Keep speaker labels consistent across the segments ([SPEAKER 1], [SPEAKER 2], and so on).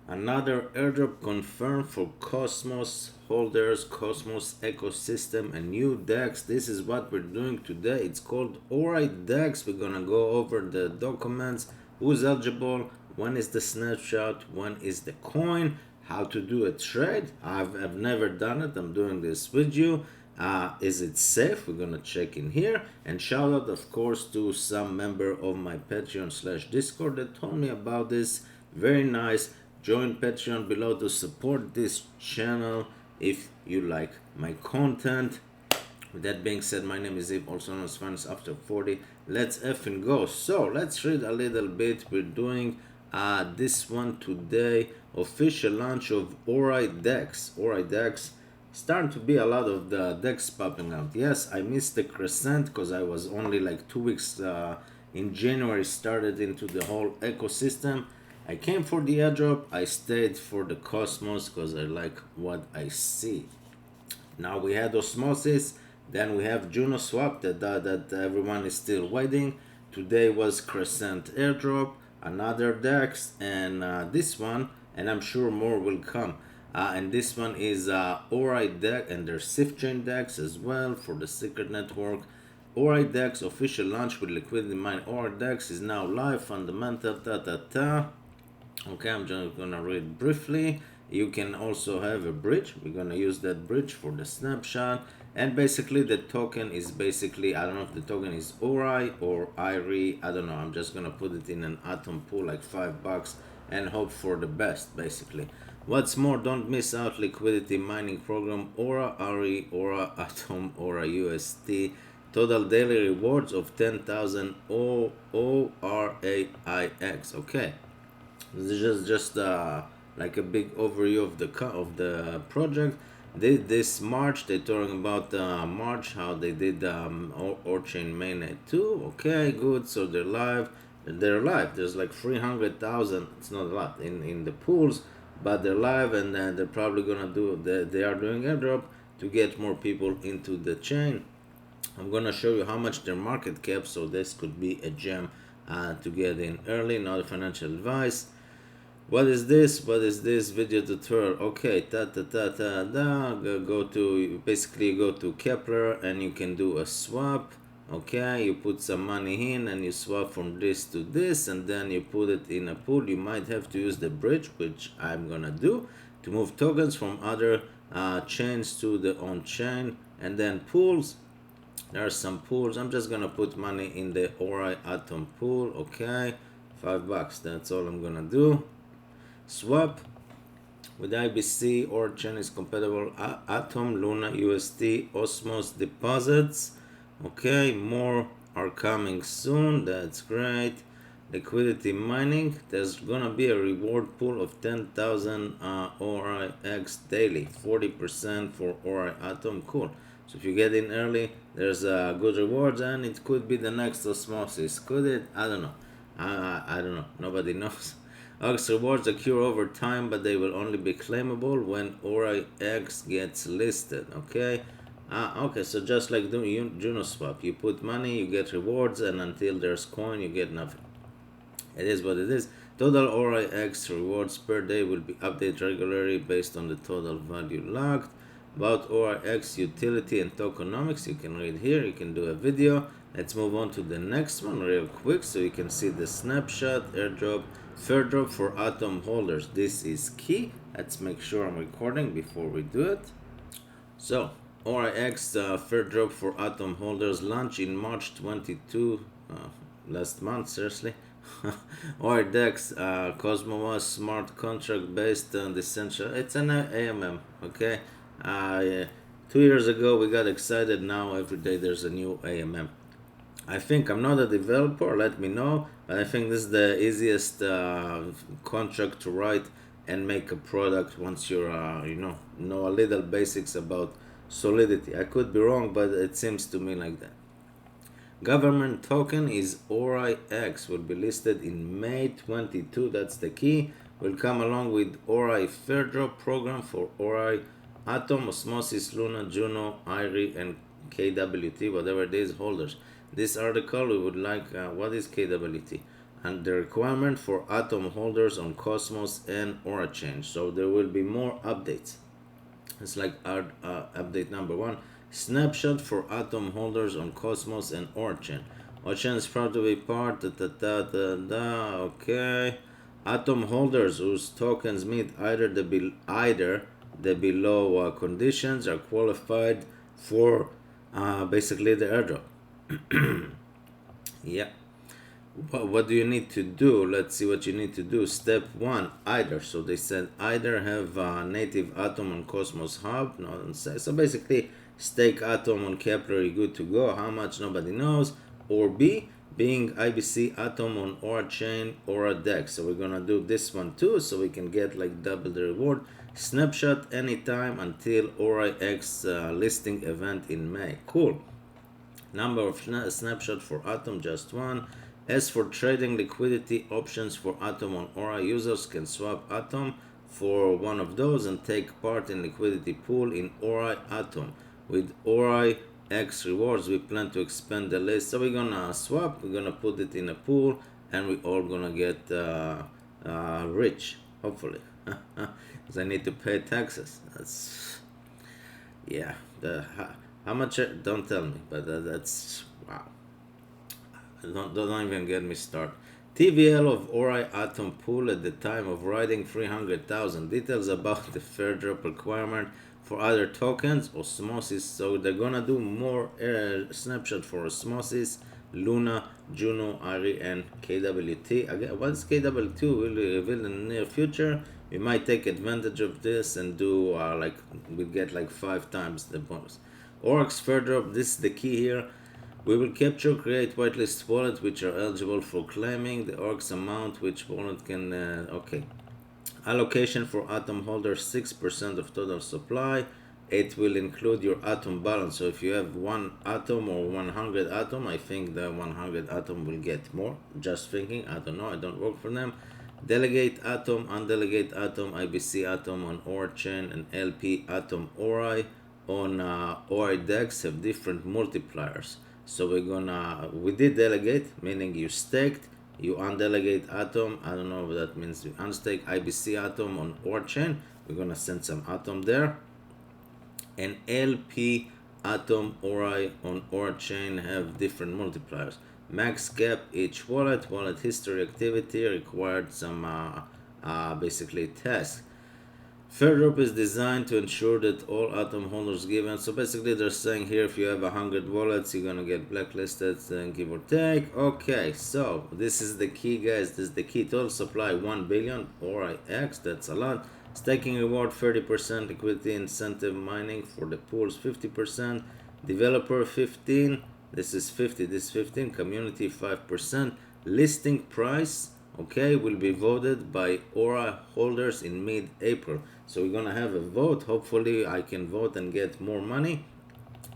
[SPEAKER 1] Another airdrop confirmed for Cosmos holders, Cosmos ecosystem, a new DEX. This is what we're doing today. It's called Orai Dex. We're gonna go over the documents, who's eligible, when is the snapshot, when is the coin, how to do a trade. I've never done it. I'm doing this with you. Is it safe? We're gonna check in here. And shout out, of course, to some member of my Patreon/Discord that told me about this. Very nice. Join Patreon below to support this channel if you like my content. With that being said, my name is Eve, also known as Finance After 40. Let's effing go. So let's read a little bit. We're doing this one today. Official launch of Orai Dex. Orai Dex. Starting to be a lot of the decks popping out. Yes, I missed the crescent because I was only like 2 weeks in January started into the whole ecosystem. I came for the airdrop. I stayed for the Cosmos because I like what I see. Now we had Osmosis, then we have Juno Swap that everyone is still waiting. Today was Crescent Airdrop, another DEX, and this one, and I'm sure more will come. And this one is Orai Dex, and there's Swift Chain DEX as well for the Secret Network. Orai Dex official launch with liquidity mine. Orai Dex is now live, fundamental, Okay, I'm just gonna read briefly. You can also have a bridge. We're gonna use that bridge for the snapshot. And basically the token is basically, I don't know if the token is Orai or Irie. I don't know. I'm just gonna put it in an Atom pool like $5 and hope for the best basically. What's more, don't miss out liquidity mining program Aura Irie, Aura Atom, Aura UST. Total daily rewards of 10,000 ORAIX. Okay. This is just like a big overview of the project. This March they're talking about March how they did Orchain mainnet 2. Okay, good. So they're live. They're live. There's like 300,000. It's not a lot in the pools, but they're live and they're probably gonna do. They are doing airdrop to get more people into the chain. I'm gonna show you how much their market cap. So this could be a gem to get in early. Not financial advice. What is this? What is this video tutorial? Okay, go to basically you go to Kepler and you can do a swap. Okay, you put some money in and you swap from this to this and then you put it in a pool. You might have to use the bridge, which I'm gonna do, to move tokens from other chains to the on chain, and then pools. There are some pools. I'm just gonna put money in the Orai Atom pool. Okay, $5. That's all I'm gonna do. Swap with IBC or chain is compatible. Atom, Luna, UST, Osmos deposits. Okay, more are coming soon. That's great. Liquidity mining. There's gonna be a reward pool of 10,000 ORIX daily. 40% for Orai Atom. Cool. So if you get in early, there's good rewards, and it could be the next Osmosis. Could it? I don't know. I don't know. Nobody knows. X rewards occur over time, but they will only be claimable when Orai X gets listed. Okay. Okay, so just like doing Juno Swap, you put money, you get rewards, and until there's coin, you get nothing. It is what it is. Total Orai X rewards per day will be updated regularly based on the total value locked. About Orai X utility and tokenomics, you can read here. You can do a video. Let's move on to the next one real quick so you can see the snapshot, airdrop, fair drop for Atom holders. This is key. Let's make sure I'm recording before we do it. So, ORIX fair drop for Atom holders launch in March 22, last month, seriously. Orai Dex, Cosmos smart contract based on the essential. It's an AMM, okay? 2 years ago we got excited. Now every day there's a new AMM. I think I'm not a developer, let me know, but I think this is the easiest contract to write and make a product once you're know a little basics about Solidity. I could be wrong, but it seems to me like that. Government token is Orai X, will be listed in May 22. That's the key. Will come along with Orai fair drop program for Orai Atom, Osmosis, Luna, Juno, Irie, and KWT, whatever it is, holders. This article we would like, what is KWT? and the requirement for Atom holders on Cosmos and Aura chain. So there will be more updates. It's like update number 1. Snapshot for Atom holders on Cosmos and Aura chain. Ocean is proud to be part. Okay. Atom holders whose tokens meet either the below conditions are qualified for basically the airdrop. Yeah. What do you need to do? Let's see what you need to do. Step 1, either. So they said either have native Atom on Cosmos Hub. No, so basically stake Atom on Kepler, you're good to go. How much, nobody knows. Or B, being IBC Atom on Orai chain or a Dex. So we're gonna do this one too, so we can get like double the reward. Snapshot anytime until Orai X listing event in May. Cool. Number of snapshot for Atom, just one. As for trading liquidity options for Atom on Orai, users can swap Atom for one of those and take part in liquidity pool in Orai Atom. With Orai X rewards, we plan to expand the list. So we're gonna swap, we're gonna put it in a pool, and we all gonna get rich, hopefully. Because I need to pay taxes. That's, yeah. How much? Don't tell me, but that's wow. Don't even get me started. TVL of Orai Atom pool at the time of writing 300,000. Details about the fair drop requirement for other tokens, Osmosis. So they're gonna do more snapshot for Osmosis, Luna, Juno, Ari, and KWT. Again, what's KW2 will reveal in the near future. We might take advantage of this and do we get like 5 times the bonus. Orcs fair drop. This is the key here. We will create whitelist wallet which are eligible for claiming the orcs amount which wallet can. Okay. Allocation for Atom holders 6% of total supply. It will include your Atom balance. So if you have 1 Atom or 100 Atom, I think the 100 Atom will get more. Just thinking. I don't know. I don't work for them. Delegate Atom, undelegate Atom, IBC Atom on Aura chain, and LP Atom Orai on Orai Dex have different multipliers. So we did delegate, meaning you staked, you undelegate Atom. I don't know what that means. You unstake IBC Atom on Aura chain. We're gonna send some Atom there. And LP Atom Orai on Aura chain have different multipliers. Max cap each wallet history activity required some basically tasks. Fair drop is designed to ensure that all Atom holders given. So basically they're saying here if you have 100 wallets you're gonna get blacklisted, give or take. Okay, so this is the key, guys. This is the key. Total supply 1 billion Orai X, that's a lot. Staking reward 30%, liquidity incentive mining for the pools 50%, developer 15, this is 50, this is 15, community 5%, listing price, okay, will be voted by Aura holders in mid-April. So we're gonna have a vote. Hopefully I can vote and get more money.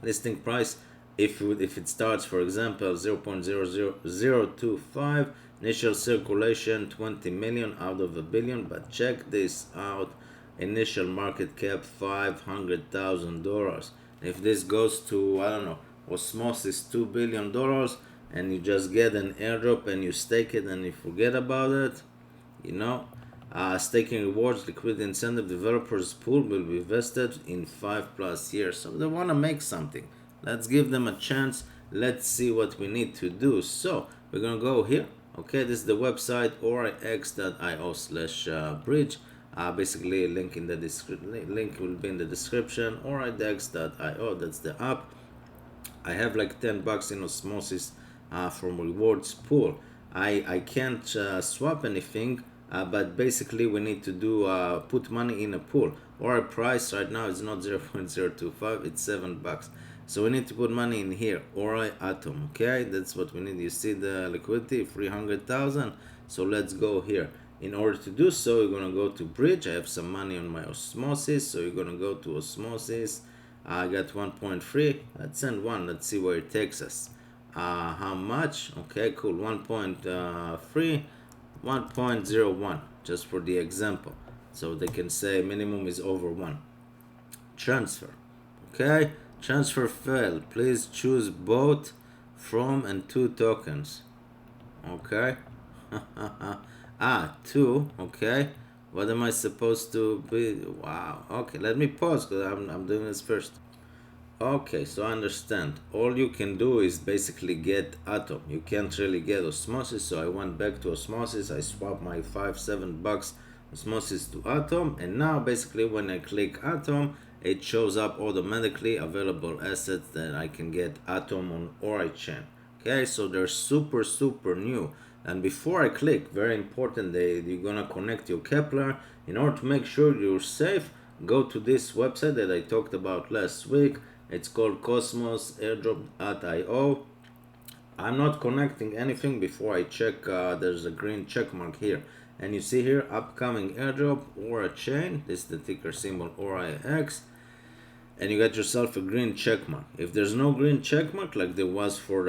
[SPEAKER 1] Listing price, if it starts, for example, 0.00025, initial circulation 20 million out of a billion. But check this out, initial market cap $500,000. If this goes to, I don't know, Osmosis $2 billion, and you just get an airdrop and you stake it and you forget about it, staking rewards, liquidity incentive, developers pool will be vested in 5+ years. So they want to make something. Let's give them a chance. Let's see what we need to do. So we're gonna go here. Okay, this is the website orix.io/bridge. Basically link in the link will be in the description. Oraidex.io, that's the app. I have like $10 in Osmosis from rewards pool. I can't swap anything, but basically we need to do put money in a pool. Or a price right now is not 0.025, it's $7. So we need to put money in here, Orai Atom. Okay, that's what we need. You see the liquidity 300,000. So let's go here. In order to do so, you're gonna go to bridge. I have some money on my Osmosis, so you're gonna go to Osmosis. I got 1.3. Let's send one. Let's see where it takes us. How much? Okay, cool. 1.3, 1.01, just for the example. So they can say minimum is over 1. Transfer. Okay, transfer failed. Please choose both from and to tokens. Okay. Two. Okay. What am I supposed to be? Wow. Okay, let me pause because I'm doing this first. Okay, so I understand. All you can do is basically get Atom. You can't really get Osmosis, so I went back to Osmosis. I swapped my 7 bucks Osmosis to Atom, and now basically when I click Atom, it shows up automatically available assets that I can get Atom on Orai chain. Okay, so they're super new. And before I click, very important, you're gonna connect your Kepler. In order to make sure you're safe, go to this website that I talked about last week. It's called Cosmos Airdrop.io. I'm not connecting anything before I check. There's a green check mark here, and you see here upcoming airdrop or a chain. This is the ticker symbol Orai X, and you got yourself a green check mark. If there's no green check mark like there was for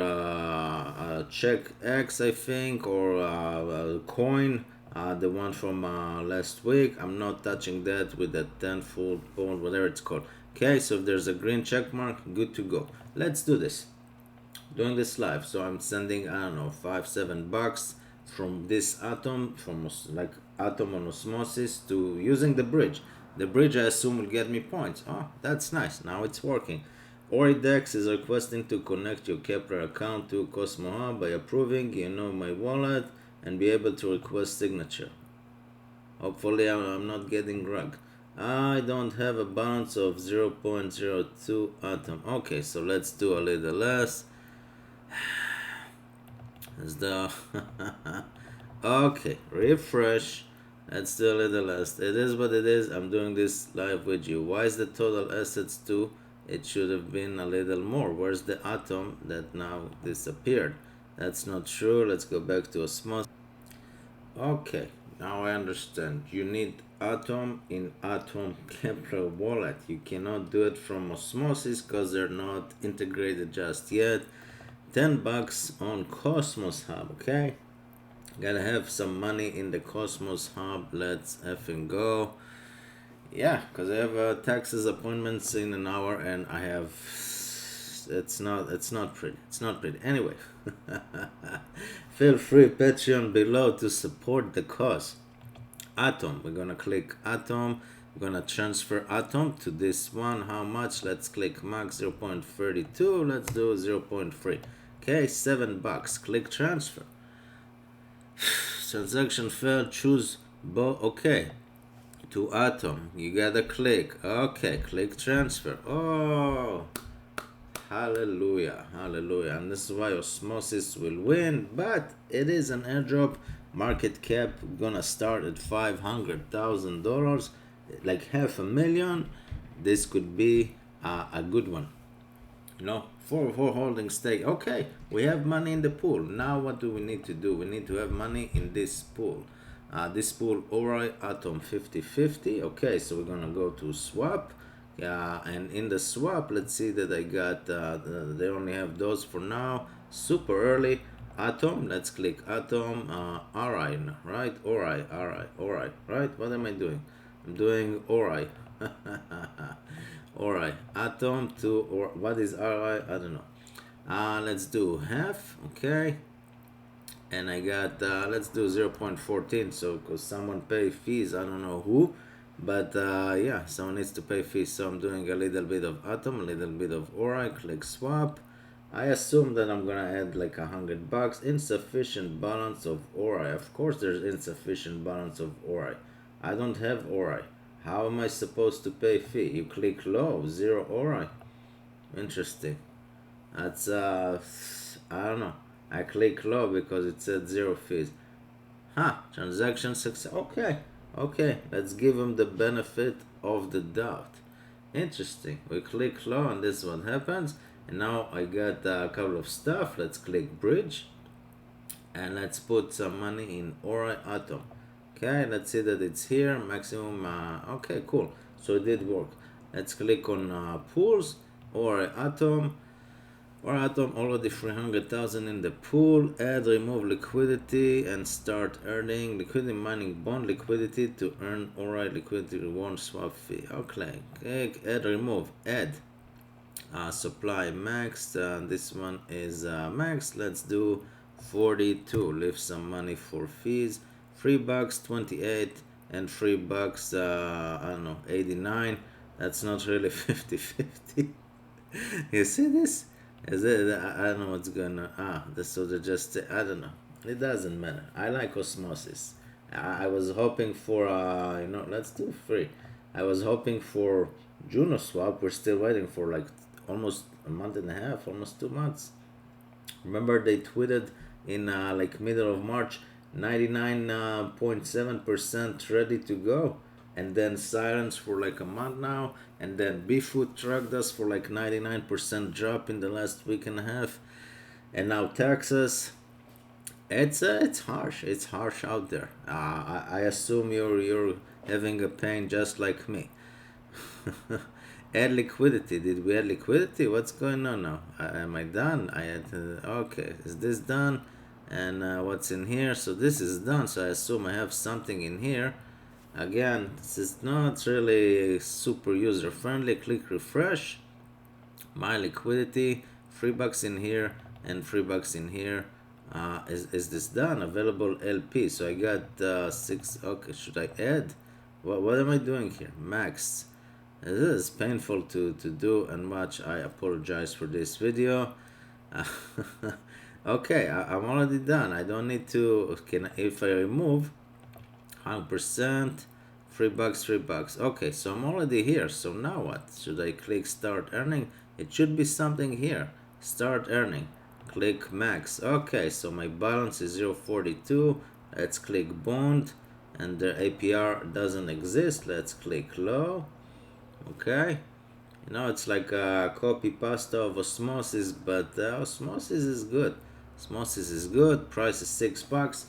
[SPEAKER 1] check X, I think, or coin, the one from last week, I'm not touching that with that 10-fold bond, whatever it's called. Okay, so if there's a green check mark, good to go. Let's do this. Doing this live, so I'm sending, I don't know, 7 bucks from this Atom, from like Atom on Osmosis, to using the bridge. The bridge, I assume, will get me points. Oh, that's nice. Now it's working. Orai Dex is requesting to connect your Kepler account to Cosmo Hub by approving, my wallet, and be able to request signature. Hopefully I'm not getting rugged. I don't have a balance of 0.02 Atom. Okay, so let's do a little less. Is the okay, refresh. Let's do a little less. It is what it is. I'm doing this live with you. Why is the total assets 2? It should have been a little more. Where's the Atom that now disappeared? That's not true. Let's go back to Osmosis. Okay, now I understand. You need Atom in Atom Kepler wallet. You cannot do it from Osmosis because they're not integrated just yet. 10 bucks on Cosmos Hub, okay? Gotta have some money in the Cosmos Hub. Let's effing go. Yeah, because I have taxes appointments in an hour, and I have. It's not pretty. It's not pretty. Anyway, feel free Patreon below to support the cause. Atom. We're gonna click Atom. We're gonna transfer Atom to this one. How much? Let's click max 0.32. Let's do 0.3. Okay, 7 bucks. Click transfer. Transaction failed. Choose okay. To Atom. You gotta click. Okay, click transfer. Oh, hallelujah, hallelujah. And this is why Osmosis will win. But it is an airdrop. Market cap gonna start at $500,000, like $500,000. This could be a good one. For holding stake. Okay, we have money in the pool. Now what do we need to do? We need to have money in this pool. This pool, Orai Atom 50/50. Okay, so we're gonna go to swap. And in the swap, let's see that I got, they only have those for now. Super early. Atom, let's click Atom. Orai, right? Orai, right? What am I doing? I'm doing Orai. Alright, Atom to, or what is RI? I don't know. Let's do half, okay. And I got, let's do 0.14, so because someone pay fees, I don't know who, but yeah, someone needs to pay fees. So I'm doing a little bit of Atom, a little bit of Orai, click swap. I assume that I'm gonna add like $100. Insufficient balance of Orai. Of course there's insufficient balance of Orai. I don't have Orai. How am I supposed to pay fee? You click low, 0 Orai. Interesting. That's I don't know. I click low because it said 0 fees. Transaction success. Okay, let's give him the benefit of the doubt. Interesting. We click low and this is what happens. And now I got a couple of stuff. Let's click bridge. And let's put some money in Orai Atom. Okay, let's see that it's here. Maximum. Okay, cool. So it did work. Let's click on pools. Orai Atom. Orai Atom already 300,000 in the pool. Add, remove liquidity and start earning liquidity mining bond liquidity to earn Orai liquidity reward swap fee. Okay, add, remove, add. Supply max. This one is max. Let's do 42. Leave some money for fees. $3, 28, and $3, I don't know, 89. That's not really 50-50. You see this? Is it? I don't know what's going on. This so they just I don't know. It doesn't matter. I like osmosis. I was hoping for let's do free. I was hoping for Juno swap. We're still waiting for like almost a month and a half, almost 2 months. Remember they tweeted in like middle of March, 99.7% ready to go, and then silence for like a month now, and then Bfood tracked us for like 99% drop in the last week and a half, and now Texas. It's harsh. It's harsh out there. I assume you're having a pain just like me. Add liquidity. Did we add liquidity? What's going on now? Am I done? I had okay. Is this done? And what's in here? So this is done. So I assume I have something in here. Again, this is not really super user friendly. Click refresh. My liquidity. $3 in here and $3 in here. Is this done? Available LP. So I got 6. Okay, should I add? What am I doing here? Max. This is painful to do and watch. I apologize for this video. Okay, I'm already done. I don't need to. If I remove 100%, $3, $3. Okay, so I'm already here. So now what? Should I click start earning? It should be something here. Start earning. Click max. Okay, so my balance is 0.42. Let's click bond, and the APR doesn't exist. Let's click low. Okay, it's like a copy pasta of osmosis, but osmosis is good. Osmosis is good. Price is $6.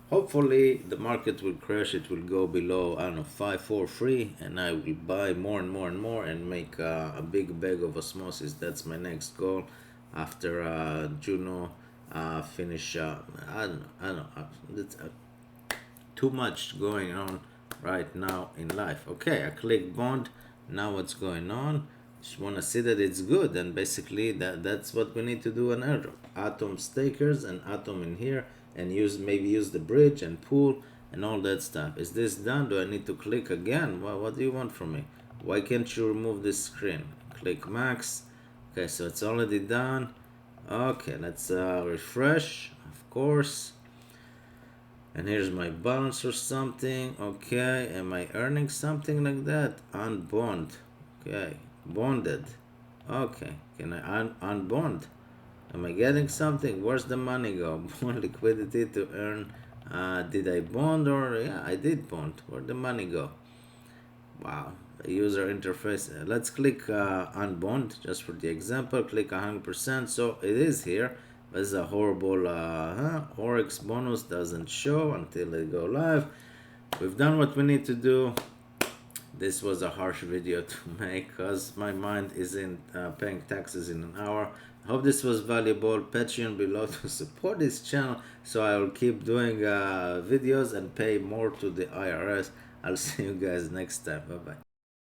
[SPEAKER 1] Hopefully the market will crash. It will go below, I don't know, 543, and I will buy more and more and more and make a big bag of osmosis. That's my next goal after Juno finish. I don't know. It's too much going on right now in life. Okay, I click bond. Now what's going on? Just want to see that it's good, and basically that's what we need to do an airdrop. Atom stakers and atom in here, and maybe use the bridge and pool and all that stuff. Is this done? Do I need to click again? What do you want from me? Why can't you remove this screen? Click max. Okay, so it's already done. Okay, let's refresh, of course. And here's my balance or something. Okay, am I earning something like that? Unbond. Okay, bonded. Okay, can I unbond? Am I getting something? Where's the money go? More liquidity to earn. Did I bond or yeah, I did bond. Where'd the money go? Wow, the user interface. Let's click unbond just for the example. Click 100%. So it is here. This is a horrible Oryx bonus doesn't show until they go live. We've done what we need to do. This was a harsh video to make because my mind isn't paying taxes in an hour. I hope this was valuable. Patreon below to support this channel, so I will keep doing videos and pay more to the IRS. I'll see you guys next time. Bye bye.